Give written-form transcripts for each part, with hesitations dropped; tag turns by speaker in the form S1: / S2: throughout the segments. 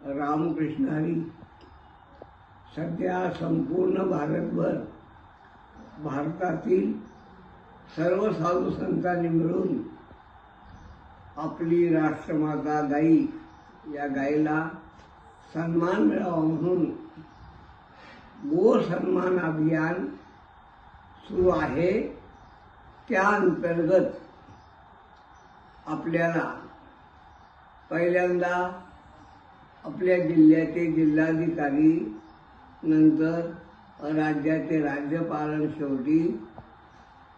S1: रामकृष्ण हरी सध्या संपूर्ण भारतभर भारतातील सर्व साधू संतांनी मिळून आपली राष्ट्रमाता गाई या गाईला सन्मान मिळावा म्हणून गो सन्मान अभियान सुरू आहे। त्या अंतर्गत आपल्याला पहिल्यांदा आपल्या जिल्ह्याचे जिल्हाधिकारी, नंतर राज्याचे राज्यपाल आणि शेवटी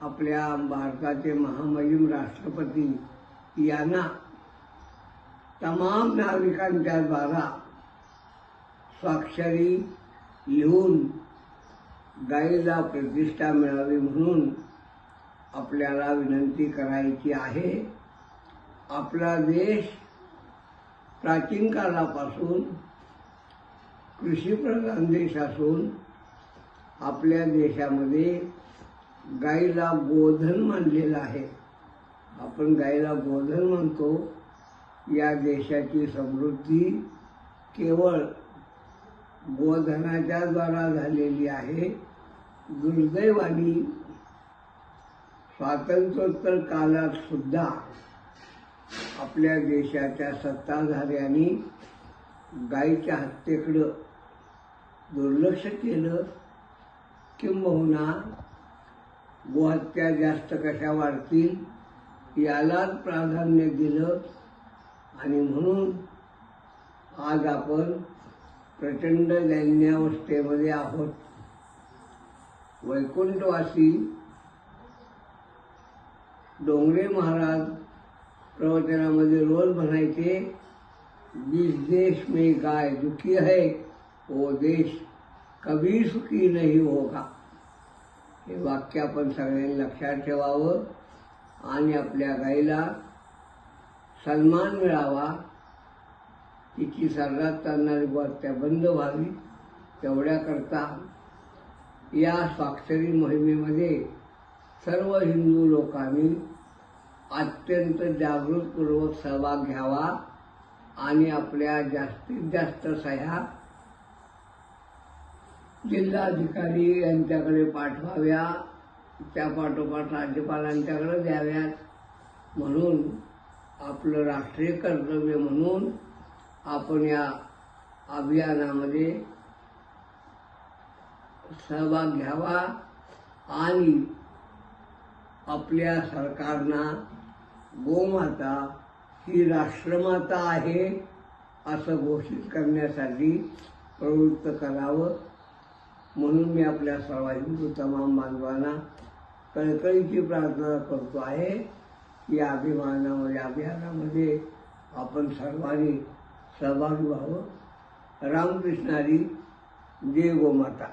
S1: आपल्या भारताचे महामहिम राष्ट्रपती यांना तमाम नागरिकांच्या द्वारा स्वाक्षरी लिहून गाईला प्रतिष्ठा मिळावी म्हणून आपल्याला विनंती करायची आहे। आपला देश प्राचीन काळापासून कृषीप्रधान देश असून आपल्या देशामध्ये गाईला गोधन मानलेलं आहे। आपण गाईला गोधन म्हणतो। या देशाची समृद्धी केवळ गोधनाच्या द्वारा झालेली आहे। दुर्दैवाने स्वातंत्र्योत्तर काळात सुद्धा आपल्या देशाच्या सत्ताधाऱ्यांनी गाईच्या हत्येकडे दुर्लक्ष केलं, किंबहुना गोहत्या जास्त कशा वाढतील यालाच प्राधान्य दिलं आणि म्हणून आज आपण प्रचंड दैन्यावस्थेमध्ये आहोत। वैकुंठवासी डोंगरे महाराज प्रवचनामध्ये रोज म्हणायचे, जिस देश में गाय दुखी है वो देश कभी सुखी नहीं होगा। हे वाक्य आपण सगळ्यांनी लक्षात ठेवावं आणि आपल्या गाईला सन्मान मिळावा, तिची सर्रास चालणारी गोहत्या बंद व्हावी, तेवढ्याकरता या स्वाक्षरी मोहिमेमध्ये सर्व हिंदू लोकांनी अत्यंत जागृतपूर्वक सहभाग घ्यावा आणि आपल्या जास्तीत जास्त सह्या जिल्हाधिकारी यांच्याकडे पाठवाव्या, त्या पाठोपाठ राज्यपालांच्याकडे द्याव्यात। म्हणून आपलं राष्ट्रीय कर्तव्य म्हणून आपण या अभियानामध्ये सहभाग घ्यावा आणि आपल्या सरकारना गोमाता ही राष्ट्रमाता आहे असं घोषित करण्यासाठी प्रवृत्त करावं। म्हणून मी आपल्या सर्व हिंदू तमाम बांधवांना कळकळीची प्रार्थना करतो आहे की या अभियानामध्ये आपण सर्वांनी सहभागी व्हावं। रामकृष्ण हरी, जय गोमाता।